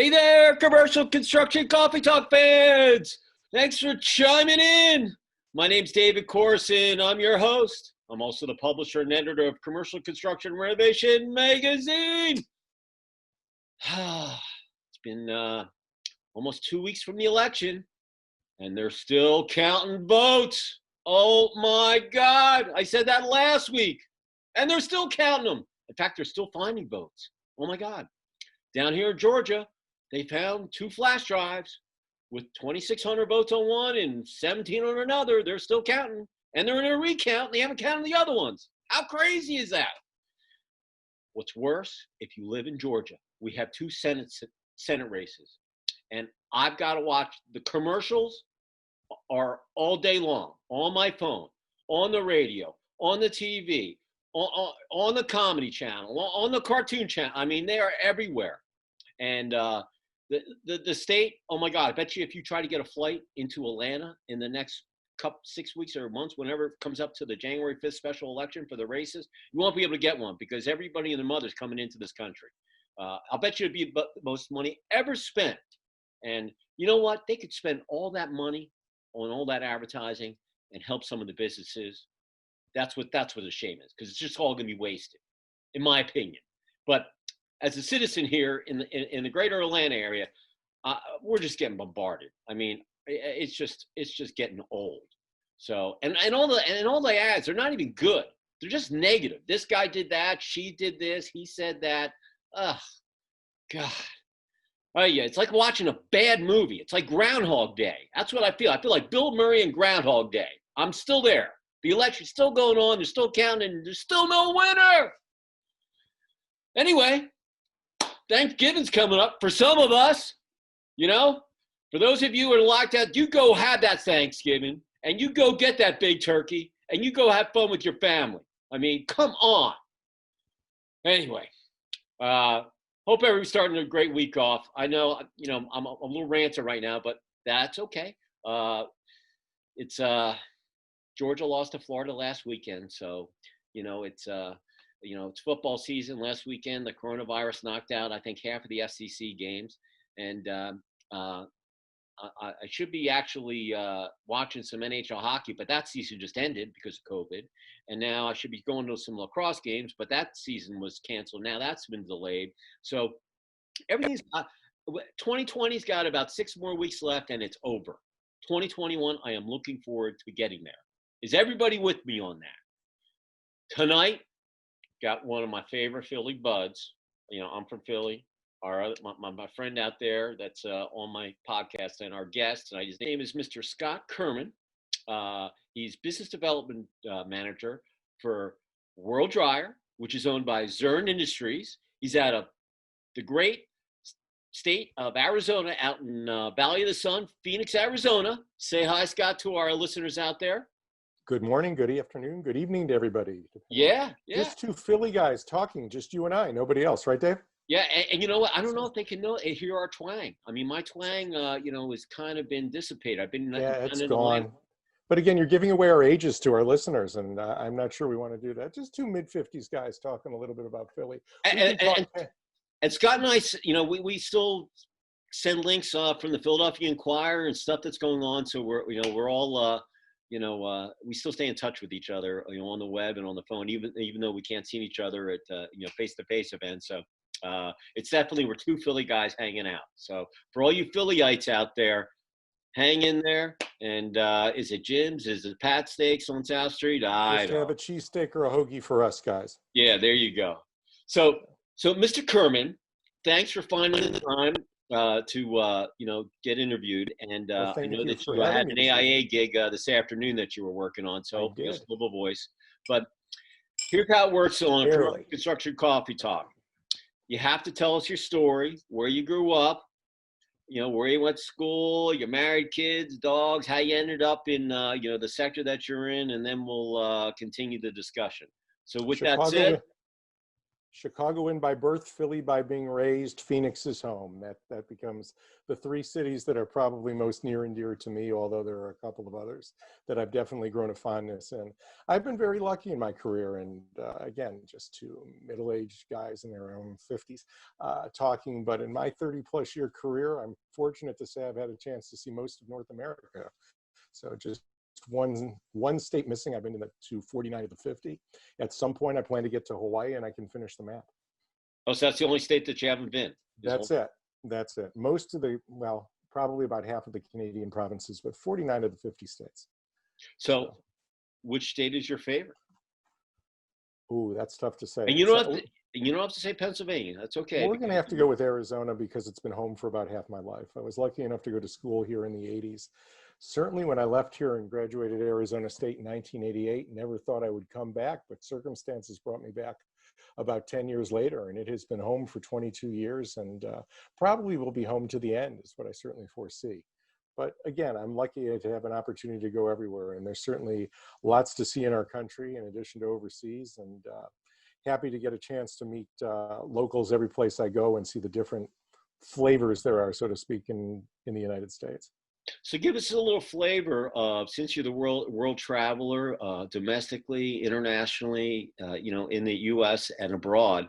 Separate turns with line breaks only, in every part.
Hey there, commercial construction coffee talk fans. Thanks for chiming in. My name's David Corson. I'm your host. I'm also the publisher and editor of Commercial Construction Renovation magazine. It's been almost 2 weeks from the election, and they're still counting votes. Oh my God. I said that last week, and they're still counting them. In fact, they're still finding votes. Oh my God. Down here in Georgia, they found 2 flash drives with 2,600 votes on one and 1,700 on another. They're still counting, and they're in a recount, and they haven't counted the other ones. How crazy is that? What's worse, if you live in Georgia, we have 2 Senate races, and I've got to watch the commercials are all day long, on my phone, on the radio, on the TV, on the comedy channel, on the cartoon channel. I mean, they are everywhere. And the state, oh my God, I bet you if you try to get a flight into Atlanta in the next 6 weeks or months, whenever it comes up to the January 5th special election for the races, you won't be able to get one because everybody and their mother's coming into this country. I'll bet you it'd be the most money ever spent. And you know what? They could spend all that money on all that advertising and help some of the businesses. That's what a shame is, because it's just all going to be wasted, in my opinion. But as a citizen here in the greater Atlanta area, we're just getting bombarded. I mean, it's just getting old. So and all the ads, they're not even good. They're just negative. This guy did that. She did this. He said that. Ugh, God. Oh yeah, it's like watching a bad movie. It's like Groundhog Day. That's what I feel. I feel like Bill Murray in Groundhog Day. I'm still there. The election's still going on. They're still counting. And there's still no winner. Anyway, Thanksgiving's coming up for some of us. You know, for those of you who are like that, you go have that Thanksgiving and you go get that big turkey and you go have fun with your family. I mean, come on. Anyway, hope everybody's starting a great week off. I know, you know, I'm a little ranter right now, but that's okay. It's Georgia lost to Florida last weekend, so you know it's football season. Last weekend, the coronavirus knocked out I think half of the SEC games, and I should be actually watching some NHL hockey, but that season just ended because of COVID. And now I should be going to some lacrosse games, but that season was canceled. Now that's been delayed. So everything's 2020's got about 6 more weeks left, and it's over. 2021, I am looking forward to getting there. Is everybody with me on that? Tonight, got one of my favorite Philly buds. You know, I'm from Philly. My friend out there that's on my podcast and our guest tonight, his name is Mr. Scott Kerman. He's business development manager for World Dryer, which is owned by Zurn Industries. He's out of the great state of Arizona, out in Valley of the Sun, Phoenix, Arizona. Say hi, Scott, to our listeners out there.
Good morning, good afternoon, good evening to everybody.
Yeah.
Just 2 Philly guys talking, just you and I, nobody else, right, Dave?
Yeah, and you know what? I don't know if they can hear our twang. I mean, my twang, has kind of been dissipated. I've been
it's gone. But again, you're giving away our ages to our listeners, and I'm not sure we want to do that. Just 2 mid-50s guys talking a little bit about Philly.
And Scott and I, we still send links from the Philadelphia Inquirer and stuff that's going on. So we're all. We still stay in touch with each other, on the web and on the phone, even though we can't see each other at, face-to-face events. So it's definitely, we're 2 Philly guys hanging out. So for all you Phillyites out there, hang in there. And is it Jim's? Is it Pat Steaks on South Street?
Just have a cheesesteak or a hoagie for us guys.
Yeah, there you go. So Mr. Kerman, thanks for finding the time to get interviewed, and I know that you had an AIA gig this afternoon that you were working on, so just a little voice. But here's how it works on Construction Coffee Talk. You have to tell us your story, where you grew up, where you went to school, your married, kids, dogs, how you ended up in the sector that you're in, and then we'll continue the discussion. So with that said,
Chicagoan by birth, Philly by being raised, Phoenix is home. That becomes the three cities that are probably most near and dear to me, although there are a couple of others that I've definitely grown a fondness in. I've been very lucky in my career, and again, just two middle-aged guys in their own 50s talking, but in my 30-plus year career, I'm fortunate to say I've had a chance to see most of North America. So just one state missing. I've been to 49 of the 50. At some point, I plan to get to Hawaii, and I can finish the map.
Oh, so that's the only state that you haven't been?
That's it. That's it. Most of the, well, probably about half of the Canadian provinces, but 49 of the 50 states.
So which state is your favorite?
Ooh, that's tough to say.
And you don't have to say Pennsylvania. That's okay.
We're going to have to go with Arizona because it's been home for about half my life. I was lucky enough to go to school here in the 80s. Certainly when I left here and graduated Arizona State in 1988, never thought I would come back, but circumstances brought me back about 10 years later, and it has been home for 22 years and probably will be home to the end, is what I certainly foresee. But again, I'm lucky to have an opportunity to go everywhere, and there's certainly lots to see in our country in addition to overseas, and happy to get a chance to meet locals every place I go and see the different flavors there are, so to speak, in the United States.
So give us a little flavor of, since you're the world traveler, domestically, internationally, in the U.S. and abroad,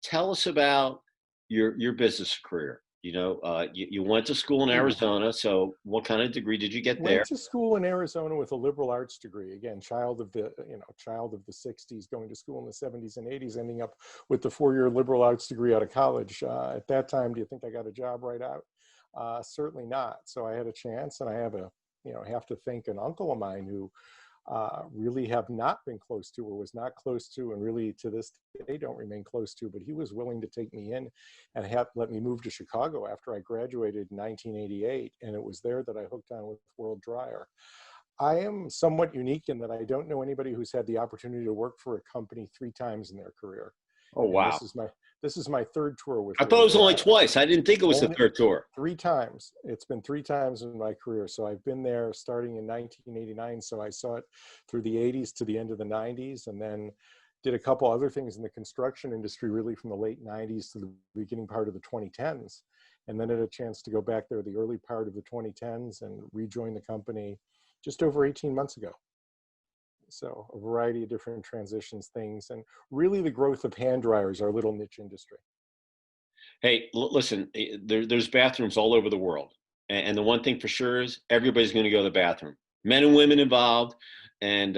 tell us about your business career. You went to school in Arizona. So what kind of degree did you get there?
Went to school in Arizona with a liberal arts degree. Again, child of the 60s, going to school in the 70s and 80s, ending up with the 4-year liberal arts degree out of college. At that time, do you think I got a job right out? Certainly not. So I had a chance, and I have to thank an uncle of mine who really have not been close to, or was not close to, and really to this day don't remain close to, but he was willing to take me in and let me move to Chicago after I graduated in 1988. And it was there that I hooked on with World Dryer. I am somewhat unique in that I don't know anybody who's had the opportunity to work for a company 3 times in their career.
Oh, wow.
This is my 3rd tour with
I thought it was only twice. I didn't think it was the 3rd tour.
3 times. It's been 3 times in my career. So I've been there starting in 1989. So I saw it through the 80s to the end of the 90s, and then did a couple other things in the construction industry, really from the late 90s to the beginning part of the 2010s. And then had a chance to go back there the early part of the 2010s and rejoin the company just over 18 months ago. So a variety of different transitions, things, and really the growth of hand dryers, our little niche industry.
Hey, listen, there's bathrooms all over the world. And the one thing for sure is everybody's going to go to the bathroom. Men and women involved, and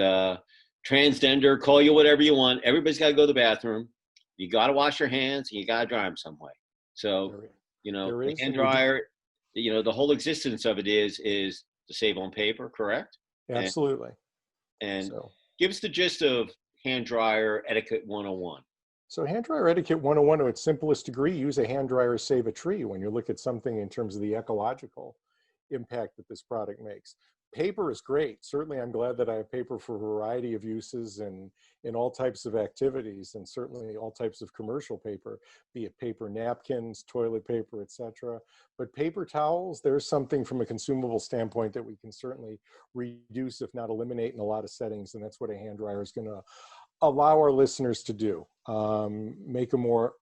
transgender, call you whatever you want. Everybody's got to go to the bathroom. You got to wash your hands, and you got to dry them some way. So, the hand dryer, the whole existence of it is to save on paper, correct?
Absolutely.
And give us the gist of hand dryer etiquette 101.
So hand dryer etiquette 101, to its simplest degree, use a hand dryer, save a tree when you look at something in terms of the ecological impact that this product makes. Paper is great. Certainly, I'm glad that I have paper for a variety of uses and in all types of activities, and certainly all types of commercial paper, be it paper napkins, toilet paper, etc. But paper towels, there's something from a consumable standpoint that we can certainly reduce, if not eliminate, in a lot of settings, and that's what a hand dryer is going to allow our listeners to do. Make a more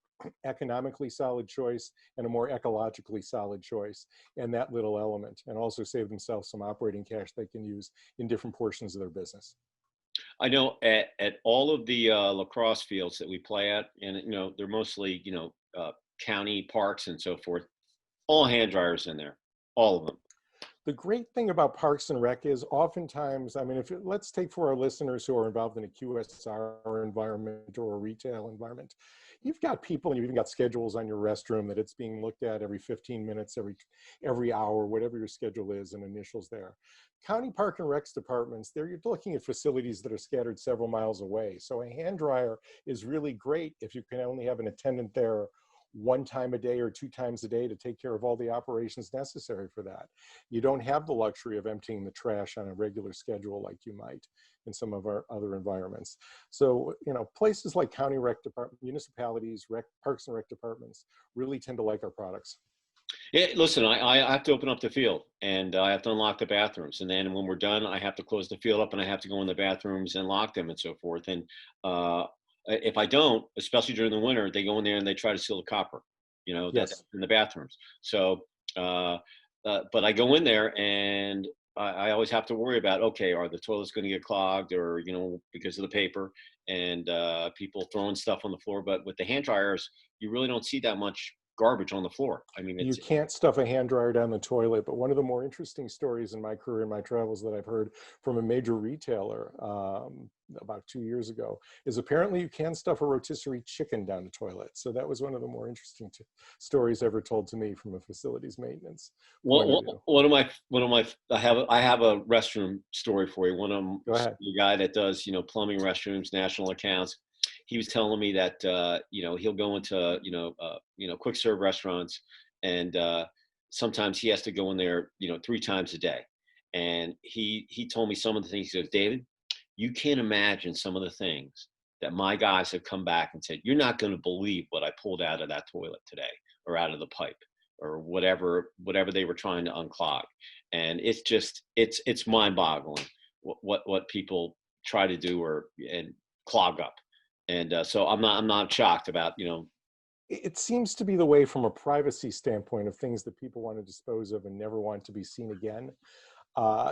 economically solid choice and a more ecologically solid choice, and that little element, and also save themselves some operating cash they can use in different portions of their business.
I know at all of the lacrosse fields that we play at, and they're mostly county parks and so forth, all hand dryers in there, all of them.
The great thing about Parks and Rec is oftentimes, let's take for our listeners who are involved in a QSR environment or a retail environment, you've got people and you've even got schedules on your restroom that it's being looked at every 15 minutes, every hour, whatever your schedule is, and initials there. County Park and Recs departments, you're looking at facilities that are scattered several miles away. So a hand dryer is really great if you can only have an attendant there 1 time a day or 2 times a day to take care of all the operations necessary for that. You don't have the luxury of emptying the trash on a regular schedule like you might in some of our other environments. So, places like county rec department, municipalities, parks and rec departments really tend to like our products.
Yeah, listen, I have to open up the field, and I have to unlock the bathrooms. And then when we're done, I have to close the field up, and I have to go in the bathrooms and lock them and so forth. And If I don't, especially during the winter, they go in there and they try to seal the copper, that's
Yes.
in the bathrooms. So, uh, but I go in there and I always have to worry about, okay, are the toilets going to get clogged or, because of the paper and people throwing stuff on the floor. But with the hand dryers, you really don't see that much garbage on the floor. I mean,
You can't stuff a hand dryer down the toilet, but one of the more interesting stories in my career and my travels that I've heard from a major retailer about 2 years ago is apparently you can stuff a rotisserie chicken down the toilet. So that was one of the more interesting stories ever told to me from a facilities maintenance point of view.
I have a restroom story for you. One of them,
Go ahead.
the guy that does, plumbing restrooms, national accounts, he was telling me that, he'll go into, quick serve restaurants and sometimes he has to go in there, 3 times a day. And he told me some of the things. He goes, David, you can't imagine some of the things that my guys have come back and said, you're not going to believe what I pulled out of that toilet today or out of the pipe or whatever they were trying to unclog. And it's just, it's mind boggling what people try to do and clog up. And so I'm not shocked about,
It seems to be the way from a privacy standpoint of things that people want to dispose of and never want to be seen again.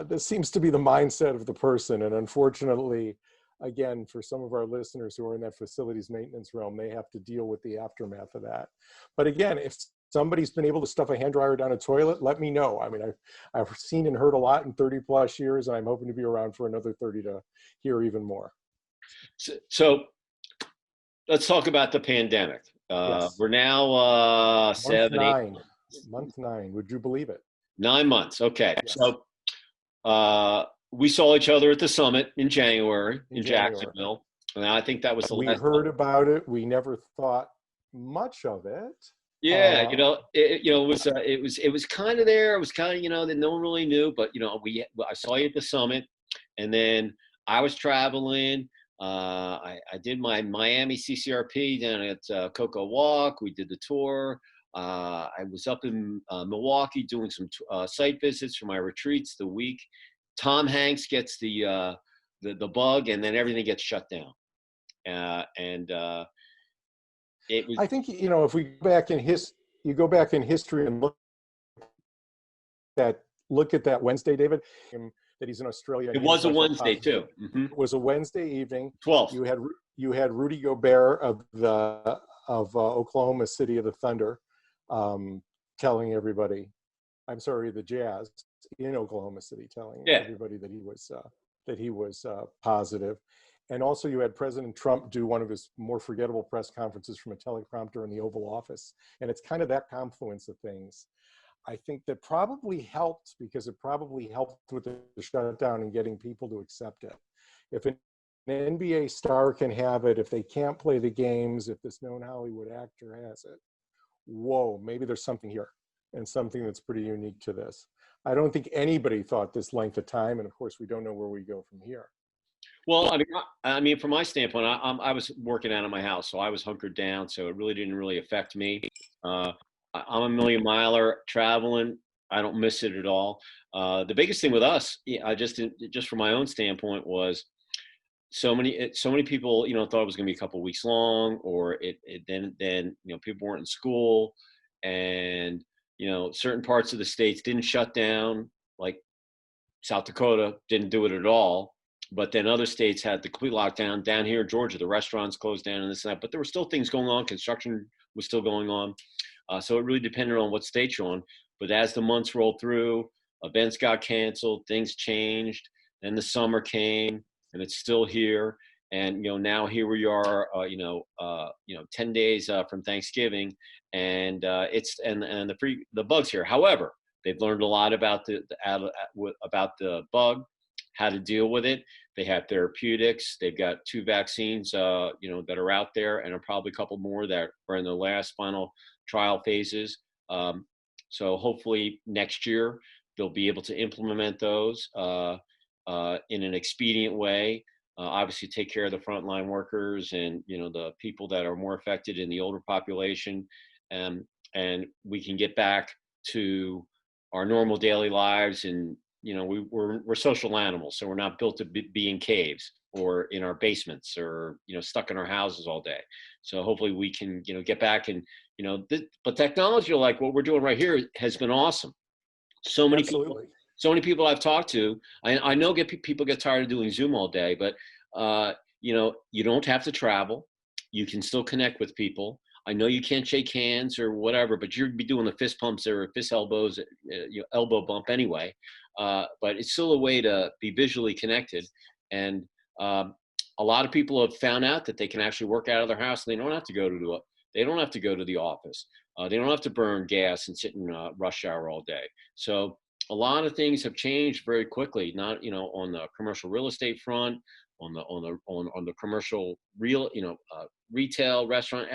This seems to be the mindset of the person. And unfortunately, again, for some of our listeners who are in that facilities maintenance realm, they have to deal with the aftermath of that. But again, if somebody's been able to stuff a hand dryer down a toilet, let me know. I mean, I've seen and heard a lot in 30 plus years, and I'm hoping to be around for another 30 to hear even more.
So let's talk about the pandemic.
Yes.
We're now
Month
7, 8,
nine. Month 9. Would you believe it?
9 months. Okay.
Yes.
So we saw each other at the summit in January in
January.
Jacksonville. And I think that was the
We
last
heard
time.
about it. We never thought much of it.
Yeah, it was kind of there. It was kind of, that no one really knew, but I saw you at the summit, and then I was traveling. I did my Miami CCRP down at Cocoa Walk. We did the tour. I was up in Milwaukee doing some site visits for my retreats the week. Tom Hanks gets the bug, and then everything gets shut down. And it was.
I think, if we go back in you go back in history and look at that Wednesday, David, that he's in Australia.
It was a Wednesday too. Mm-hmm.
It was a Wednesday evening.
12th.
You had Rudy Gobert of Oklahoma City of the Thunder telling everybody, I'm sorry, the Jazz in Oklahoma City telling everybody that he was positive. And also you had President Trump do one of his more forgettable press conferences from a teleprompter in the Oval Office. And it's kind of that confluence of things. I think that probably helped because it probably helped with the shutdown and getting people to accept it. If an NBA star can have it, if they can't play the games, if this known Hollywood actor has it, whoa, maybe there's something here and something that's pretty unique to this. I don't think anybody thought this length of time. And of course, we don't know where we go from here.
Well, I mean, from my standpoint, I was working out of my house, so I was hunkered down, so it really didn't really affect me. I'm a million miler traveling. I don't miss it at all. The biggest thing with us, I just from my own standpoint, was so many people, thought it was going to be a couple of weeks long, or then people weren't in school, and certain parts of the states didn't shut down, like South Dakota didn't do it at all. But then other states had the complete lockdown. Down here in Georgia, the restaurants closed down and this and that. But there were still things going on. Construction was still going on. So it really depended on what state you're on. But as the months rolled through, events got canceled, things changed. Then the summer came, and it's still here. And now here we are, 10 days from Thanksgiving, and the bug's here. However, they've learned a lot about the bug, how to deal with it. They have therapeutics. They've got 2 vaccines, that are out there, and probably a couple more that are in the last final trial phases. So hopefully next year they'll be able to implement those in an expedient way. Obviously, take care of the frontline workers and the people that are more affected in the older population, and we can get back to our normal daily lives. And we're social animals, so we're not built to be in caves. or in our basements, or stuck in our houses all day. So hopefully we can get back, and but technology like what we're doing right here has been awesome. So many people,
Absolutely.
so many people I've talked to. I know people get tired of doing Zoom all day, but you don't have to travel. You can still connect with people. I know you can't shake hands or whatever, but you'd be doing the fist pumps or fist elbows, elbow bump anyway. But it's still a way to be visually connected. And a lot of people have found out that they can actually work out of their house. And they don't have to go to the office. They don't have to burn gas and sit in rush hour all day. So a lot of things have changed very quickly. Not on the commercial real estate front, on the commercial retail, restaurant.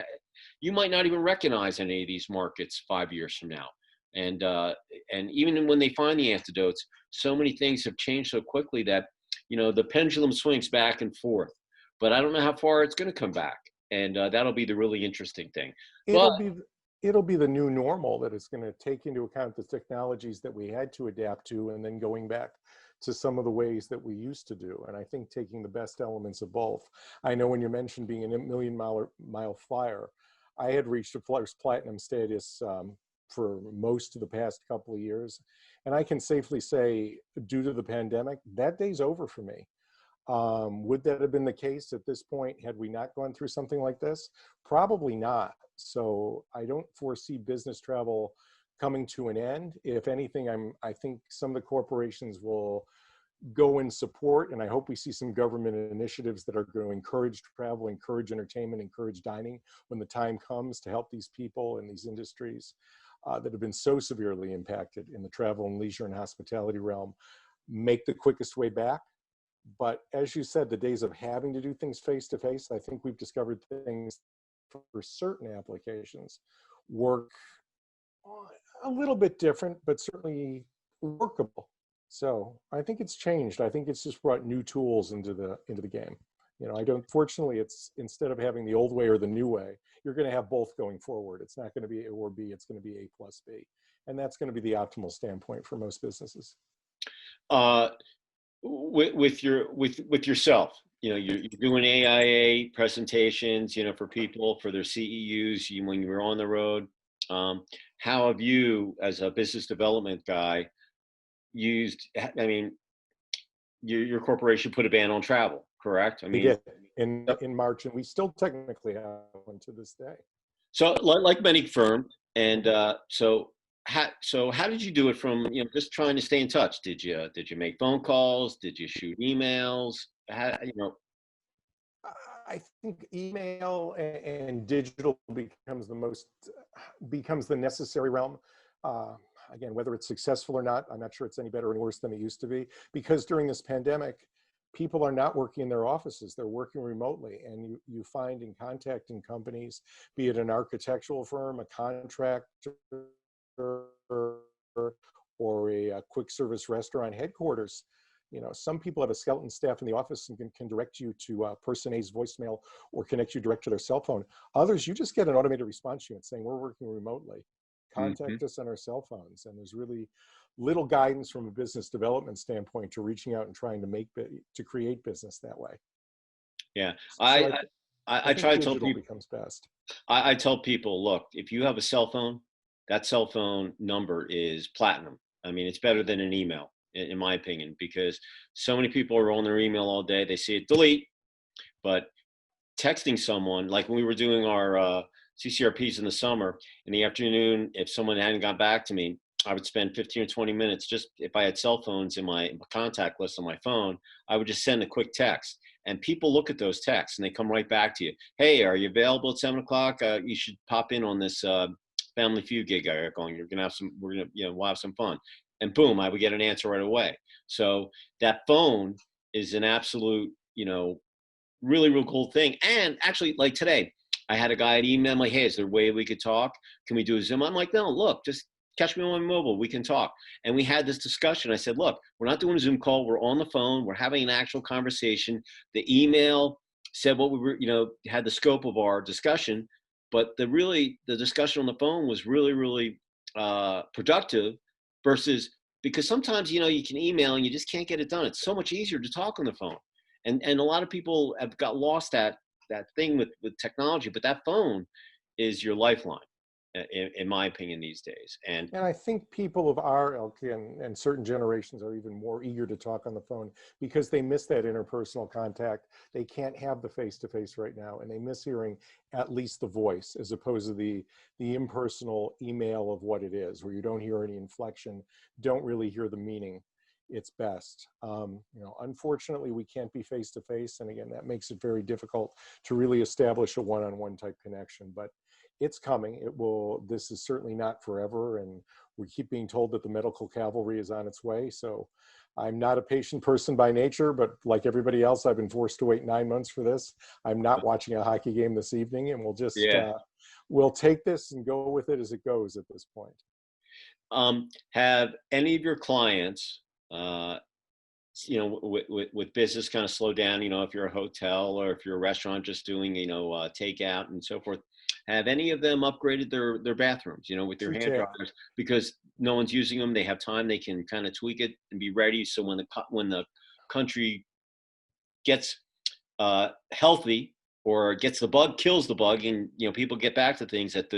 You might not even recognize any of these markets 5 years from now. And even when they find the antidotes, so many things have changed so quickly that the pendulum swings back and forth. But I don't know how far it's going to come back, and that'll be the really interesting thing.
It'll be it'll be the new normal, that is going to take into account the technologies that we had to adapt to, and then going back to some of the ways that we used to do. And I think taking the best elements of both. I know when you mentioned being a million mile flyer, I had reached a Flyers Platinum status for most of the past couple of years. And I can safely say, due to the pandemic, that day's over for me. Would that have been the case at this point had we not gone through something like this? Probably not. So I don't foresee business travel coming to an end. If anything, I think some of the corporations will go in support, and I hope we see some government initiatives that are going to encourage travel, encourage entertainment, encourage dining when the time comes, to help these people in these industries that have been so severely impacted in the travel and leisure and hospitality realm make the quickest way back. But as you said, the days of having to do things face to face, I think we've discovered things for certain applications work a little bit different, but certainly workable. So I think it's changed. I think it's just brought new tools into the game. Fortunately, it's, instead of having the old way or the new way, you're going to have both going forward. It's not going to be A or B, it's going to be A plus B. And that's going to be the optimal standpoint for most businesses.
With yourself, you're doing AIA presentations, for people, for their CEUs, when you were on the road. How have you, as a business development guy, used, your corporation put a ban on travel, correct?
We did in March, and we still technically have one to this day.
So like many firms, and so how did you do it from, just trying to stay in touch? Did you make phone calls? Did you shoot emails?
I think email and digital becomes the necessary realm. Again, whether it's successful or not, I'm not sure it's any better or worse than it used to be, because during this pandemic, people are not working in their offices, they're working remotely. And you find in contacting companies, be it an architectural firm, a contractor, or a quick service restaurant headquarters, some people have a skeleton staff in the office and can direct you to person A's voicemail or connect you direct to their cell phone. Others, you just get an automated response unit saying, we're working remotely. Contact us on our cell phones. And there's really little guidance from a business development standpoint to reaching out and trying to create business that way.
Yeah.
So
I try to tell people,
becomes best.
I tell people, look, if you have a cell phone, that cell phone number is platinum. It's better than an email, in my opinion, because so many people are on their email all day. They see it, delete. But texting someone, like when we were doing our CCRPs in the summer, in the afternoon, if someone hadn't got back to me, I would spend 15 or 20 minutes, just if I had cell phones in my contact list on my phone, I would just send a quick text. And people look at those texts and they come right back to you. Hey, are you available at 7 o'clock? You should pop in on this Family Feud gig I got going. We'll have some fun. And boom, I would get an answer right away. So that phone is an absolute, really, real cool thing. And actually, like today, I had a guy at email, I'm like, hey, is there a way we could talk? Can we do a Zoom? I'm like, no, look, just catch me on my mobile. We can talk. And we had this discussion. I said, look, we're not doing a Zoom call. We're on the phone. We're having an actual conversation. The email said what we were, had the scope of our discussion. But the discussion on the phone was really, really productive versus, because sometimes, you can email and you just can't get it done. It's so much easier to talk on the phone. And a lot of people have got lost that thing with technology, but that phone is your lifeline, in my opinion, these days.
And I think people of our ilk and certain generations are even more eager to talk on the phone because they miss that interpersonal contact. They can't have the face-to-face right now, and they miss hearing at least the voice as opposed to the impersonal email of what it is, where you don't hear any inflection, don't really hear the meaning. It's best. Unfortunately, we can't be face-to-face, and again, that makes it very difficult to really establish a one-on-one type connection. But it's coming. It will. This is certainly not forever, and we keep being told that the medical cavalry is on its way. So I'm not a patient person by nature, but like everybody else, I've been forced to wait 9 months for this. I'm not watching a hockey game this evening, and we'll just
Yeah.
we'll take this and go with it as it goes at this point.
Have any of your clients, uh, with business kind of slow down, if you're a hotel or if you're a restaurant just doing, takeout and so forth, have any of them upgraded their bathrooms, with their hand
Detail.
dryers because no one's using them? They have time, they can kind of tweak it and be ready. So when the country gets healthy or gets the bug, kills the bug, and people get back to things, that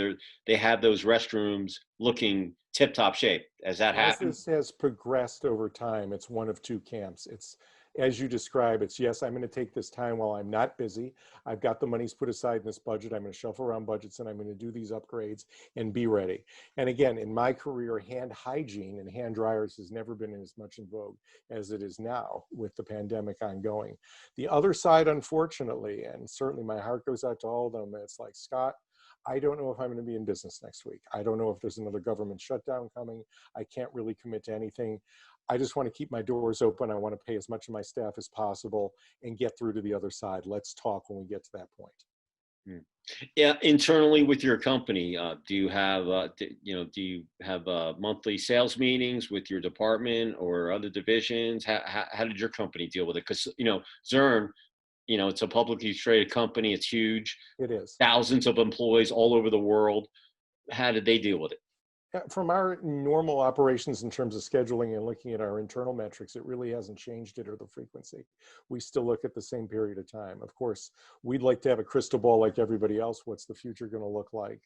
they have those restrooms looking tip top shape. Has that
As
happened?
this has progressed over time, it's one of two camps. It's, as you describe, it's yes, I'm going to take this time while I'm not busy. I've got the monies put aside in this budget. I'm going to shuffle around budgets and I'm going to do these upgrades and be ready. And again, in my career, hand hygiene and hand dryers has never been as much in vogue as it is now with the pandemic ongoing. The other side, unfortunately, and certainly my heart goes out to all of them, it's like, Scott, I don't know if I'm going to be in business next week. I don't know if there's another government shutdown coming. I can't really commit to anything. I just want to keep my doors open. I want to pay as much of my staff as possible and get through to the other side. Let's talk when we get to that point.
Hmm. Yeah, internally with your company, do you have monthly sales meetings with your department or other divisions? How did your company deal with it? Because Zurn, it's a publicly traded company. It's huge,
It is.
thousands of employees all over the world. How did they deal with it?
From our normal operations in terms of scheduling and looking at our internal metrics, it really hasn't changed it or the frequency. We still look at the same period of time. Of course, we'd like to have a crystal ball like everybody else. What's the future going to look like?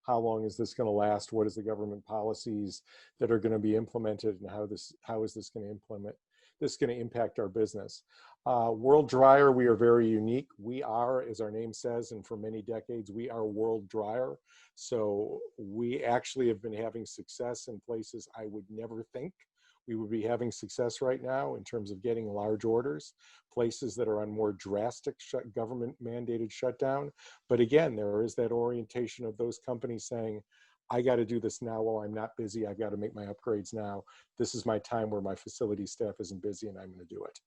How long is this going to last? What is the government policies that are going to be implemented, and how is this going to impact our business? World Dryer, we are very unique. We are, as our name says, and for many decades, we are World Dryer. So we actually have been having success in places I would never think we would be having success right now in terms of getting large orders, places that are on more drastic government mandated shutdown. But again, there is that orientation of those companies saying, I got to do this now while I'm not busy. I've got to make my upgrades now. This is my time where my facility staff isn't busy and I'm going to do it.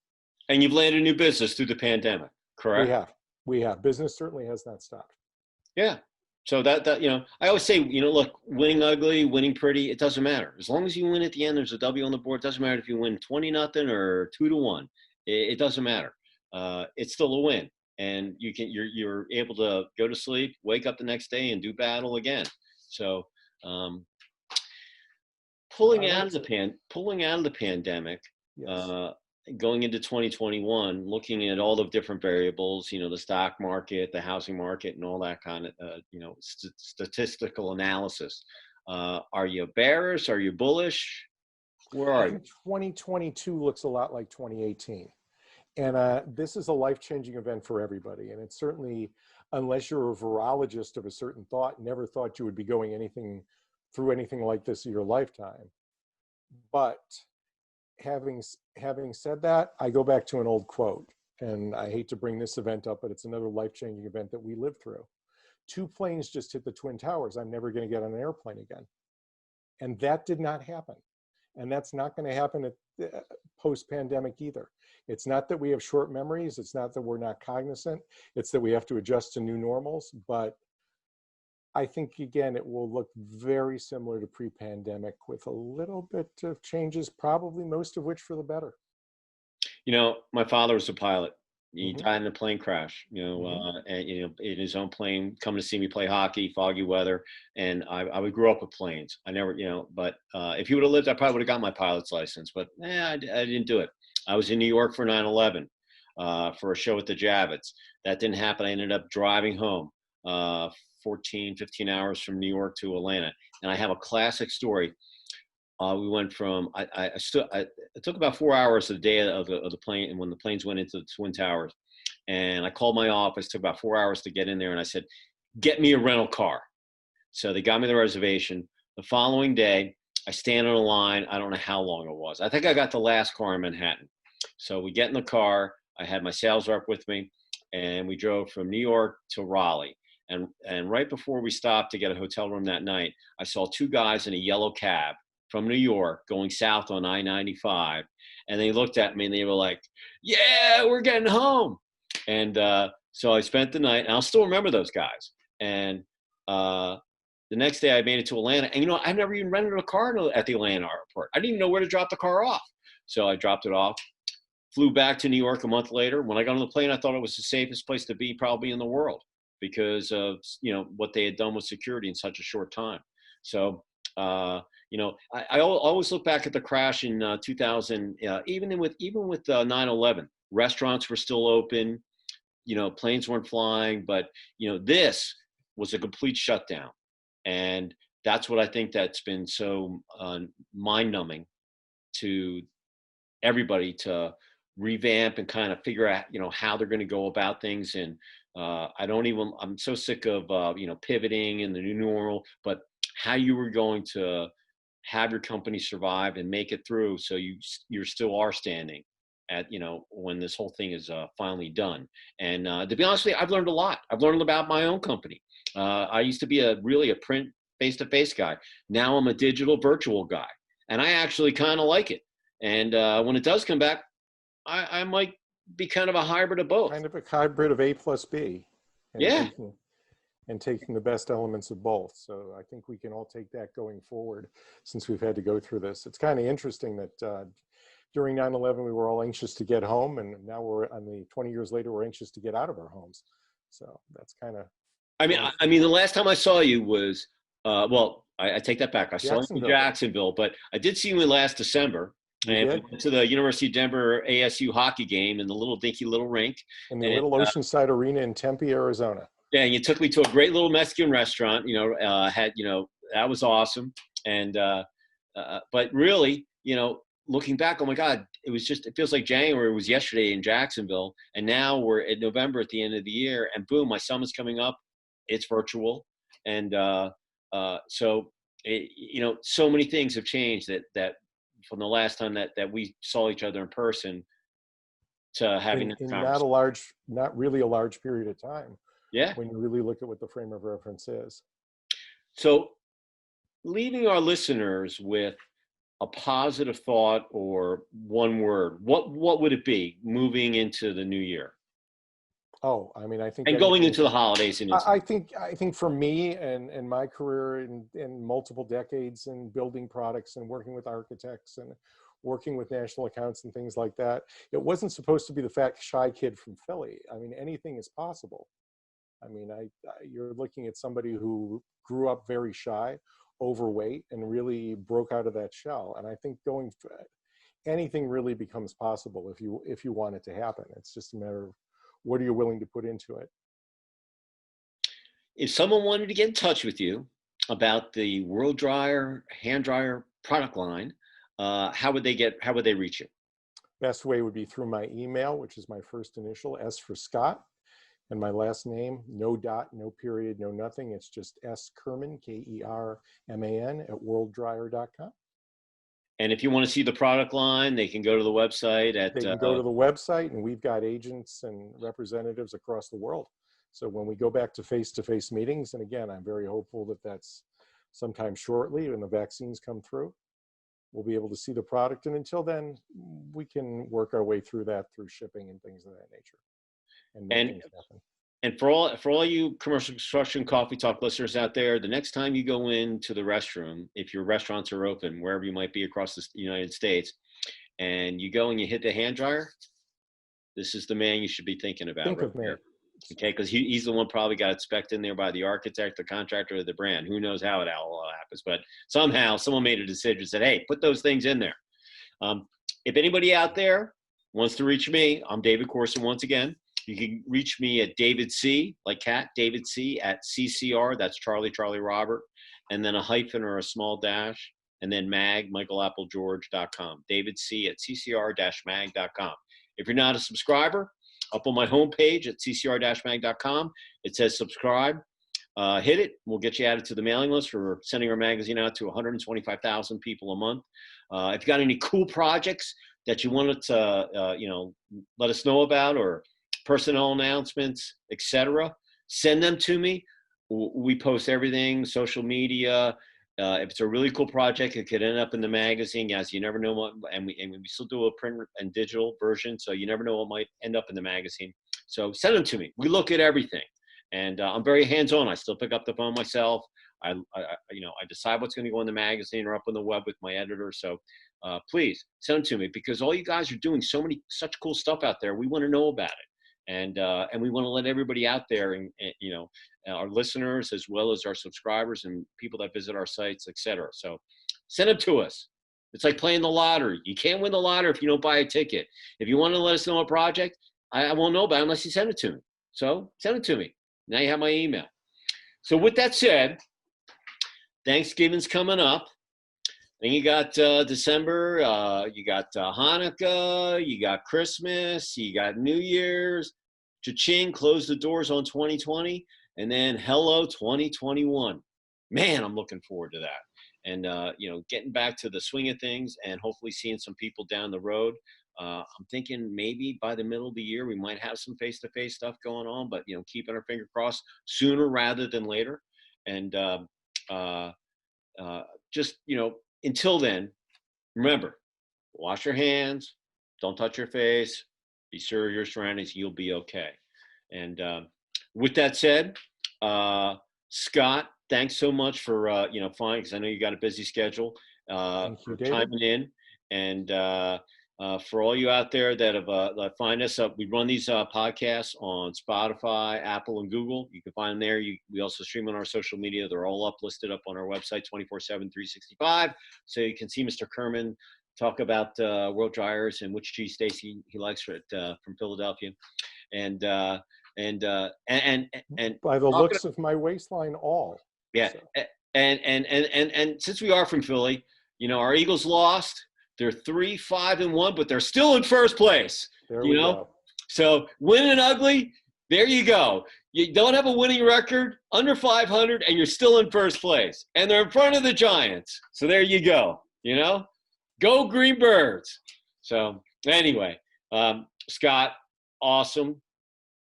And you've landed a new business through the pandemic,
We
correct?
have. We have. Business certainly has not stopped.
Yeah. So that I always say, look, winning ugly, winning pretty, it doesn't matter. As long as you win at the end, there's a W on the board. It doesn't matter if you win 20-0 or 2-1. It doesn't matter. It's still a win, and you're able to go to sleep, wake up the next day, and do battle again. So pulling out of the pandemic.
Yes.
Going into 2021, looking at all the different variables, the stock market, the housing market, and all that kind of, statistical analysis. Are you bearish? Are you bullish? Where
I
are you?
think 2022 looks a lot like 2018. And this is a life-changing event for everybody. And it's certainly, unless you're a virologist of a certain thought, never thought you would be going through anything like this in your lifetime. But having said that, I go back to an old quote, and I hate to bring this event up, but it's another life-changing event that we lived through. 2 planes just hit the Twin Towers. I'm never going to get on an airplane again. And that did not happen. And that's not going to happen at post-pandemic either. It's not that we have short memories. It's not that we're not cognizant. It's that we have to adjust to new normals. But I think, again, it will look very similar to pre-pandemic with a little bit of changes, probably most of which for the better.
My father was a pilot. He
Mm-hmm.
died in a plane crash,
Mm-hmm.
and in his own plane, coming to see me play hockey, foggy weather. And I would grow up with planes. I never, but if he would have lived, I probably would have got my pilot's license. But I didn't do it. I was in New York for 9/11. for a show at the Javits. That didn't happen. I ended up driving home 14, 15 hours from New York to Atlanta. And I have a classic story. We went from, it took about 4 hours a day of the plane, and when the planes went into the Twin Towers. And I called my office, took about 4 hours to get in there, and I said, get me a rental car. So they got me the reservation. The following day, I stand on a line. I don't know how long it was. I think I got the last car in Manhattan. So we get in the car. I had my sales rep with me, and we drove from New York to Raleigh. And right before we stopped to get a hotel room that night, I saw two guys in a yellow cab from New York going south on I-95. And they looked at me and they were like, yeah, we're getting home. And so I spent the night, and I'll still remember those guys. And the next day I made it to Atlanta. And, I never even rented a car at the Atlanta airport. I didn't even know where to drop the car off. So I dropped it off, flew back to New York a month later. When I got on the plane, I thought it was the safest place to be probably in the world because of, what they had done with security in such a short time. So, I always look back at the crash in 2000, even with 9/11, restaurants were still open, planes weren't flying, but, this was a complete shutdown. And that's what I think that's been so mind numbing to everybody to revamp and kind of figure out, how they're going to go about things. And I'm so sick of, pivoting and the new normal, but how you were going to have your company survive and make it through so you still are standing at, when this whole thing is finally done. And to be honest with you, I've learned a lot. I've learned about my own company. I used to be really a print face-to-face guy. Now I'm a digital virtual guy, and I actually kind of like it. And when it does come back, I might be kind of a hybrid of both.
Kind of a hybrid of A plus B.
Yeah.
Taking the best elements of both. So I think we can all take that going forward since we've had to go through this. It's kind of interesting that during 9/11, we were all anxious to get home, and now we're 20 years later, we're anxious to get out of our homes. So that's kind of.
I mean, the last time I saw you was, I take that back. I saw you in Jacksonville, but I did see you last December. And we went to the University of Denver ASU hockey game in the little dinky little rink.
In the little Oceanside Arena in Tempe, Arizona.
Yeah, and you took me to a great little Mexican restaurant, that was awesome. And, but really, looking back, oh my God, it feels like January was yesterday in Jacksonville. And now we're at November at the end of the year, and boom, my summer's coming up. It's virtual. And so many things have changed that from the last time that we saw each other in person to having
in not really a large period of time.
Yeah.
When you really look at what the frame of reference is.
So leaving our listeners with a positive thought or one word, what would it be moving into the new year?
Oh, I mean, I think.
And going into the holidays.
I think for me and my career in multiple decades in building products and working with architects and working with national accounts and things like that, it wasn't supposed to be the fat, shy kid from Philly. I mean, anything is possible. I mean, you're looking at somebody who grew up very shy, overweight, and really broke out of that shell. And I think anything really becomes possible if you want it to happen. It's just a matter of what are you willing to put into it.
If someone wanted to get in touch with you about the World Dryer, hand dryer product line, how would they reach you?
Best way would be through my email, which is my first initial, S for Scott. And my last name, no dot, no period, no nothing. It's just S Kerman, Kerman @worlddryer.com.
And if you want to see the product line, they can go to the website.
They can go to the website, and we've got agents and representatives across the world. So when we go back to face-to-face meetings, and again, I'm very hopeful that that's sometime shortly when the vaccines come through, we'll be able to see the product. And until then, we can work our way through that through shipping and things of that nature.
And for all you commercial construction coffee talk listeners out there, the next time you go into the restroom, if your restaurants are open, wherever you might be across the United States, and you go and you hit the hand dryer, this is the man you should be thinking about.
Think of me.
Okay, because he's the one probably got it spec'd in there by the architect, the contractor, or the brand. Who knows how it all happens, but somehow someone made a decision and said, hey, put those things in there. If anybody out there wants to reach me, I'm David Corson once again. You can reach me at David C, like cat, David C at CCR, that's Charlie, Charlie Robert, and then a hyphen or a small dash, and then mag, michaelapplegeorge.com. David C at CCR-mag.com. If you're not a subscriber, up on my homepage at CCR-mag.com, it says subscribe. Hit it. We'll get you added to the mailing list. We're sending our magazine out to 125,000 people a month. If you got any cool projects that you wanted to, let us know about, or personnel announcements, etc., send them to me. We post everything, social media. If it's a really cool project, it could end up in the magazine. Yes, you never know what, and we still do a print and digital version, so you never know what might end up in the magazine. So send them to me. We look at everything. And I'm very hands-on. I still pick up the phone myself. I decide what's going to go in the magazine or up on the web with my editor. So please send them to me, because all you guys are doing such cool stuff out there. We want to know about it, and we want to let everybody out there, and our listeners as well as our subscribers and people that visit our sites, etc. So send them to us. It's like playing the lottery. You can't win the lottery if you don't buy a ticket. If you want to let us know a project, I won't know about it unless you send it to me. So send it to me. Now you have my email. So with that said, Thanksgiving's coming up. Then you got December, you got Hanukkah, you got Christmas, you got New Year's. Cha-ching, close the doors on 2020, and then hello 2021. Man, I'm looking forward to that. And, getting back to the swing of things and hopefully seeing some people down the road. I'm thinking maybe by the middle of the year, we might have some face-to-face stuff going on, but, keeping our finger crossed sooner rather than later. And just, until then, remember, wash your hands, don't touch your face, be sure your surroundings, you'll be okay. And with that said, Scott, thanks so much for, fine, because I know you got a busy schedule, for chiming in. And for all you out there that have find us up, we run these podcasts on Spotify, Apple, and Google. You can find them there. We also stream on our social media. They're all listed up on our website 24/7, 365. So you can see Mr. Kerman talk about world dryers and which cheesesteaks he likes from Philadelphia. And by
the looks of my waistline, all.
Yeah. So. And since we are from Philly, our Eagles lost. They're 3-5-1, but they're still in first place.
There we go.
So winning ugly, there you go. You don't have a winning record, under 500, and you're still in first place. And they're in front of the Giants. So there you go. Go Green Birds. So anyway, Scott, awesome.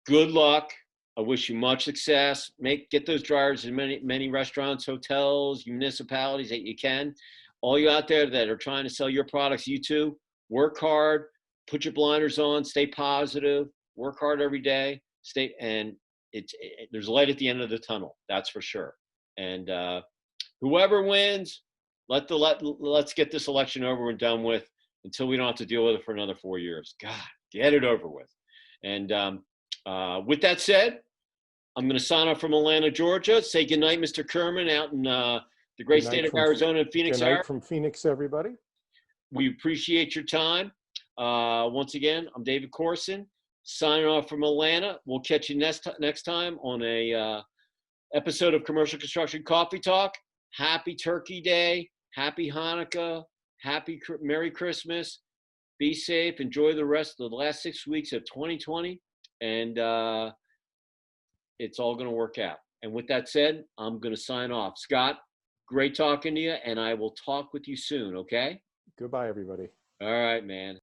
Good luck. I wish you much success. Get those dryers in many restaurants, hotels, municipalities that you can. All you out there that are trying to sell your products, you too, work hard, put your blinders on, stay positive, work hard every day, there's light at the end of the tunnel, that's for sure. And whoever wins, let's get this election over and done with, until we don't have to deal with it for another 4 years. God, get it over with. And with that said, I'm going to sign off from Atlanta, Georgia. Say goodnight, Mr. Kerman, out in the great state of Arizona and Phoenix.
Good night from Phoenix, everybody.
We appreciate your time. Once again, I'm David Corson, signing off from Atlanta. We'll catch you next time on a episode of Commercial Construction Coffee Talk. Happy Turkey Day. Happy Hanukkah. Merry Christmas. Be safe. Enjoy the last 6 weeks of 2020. And it's all going to work out. And with that said, I'm going to sign off. Scott, great talking to you, and I will talk with you soon, okay?
Goodbye, everybody.
All right, man.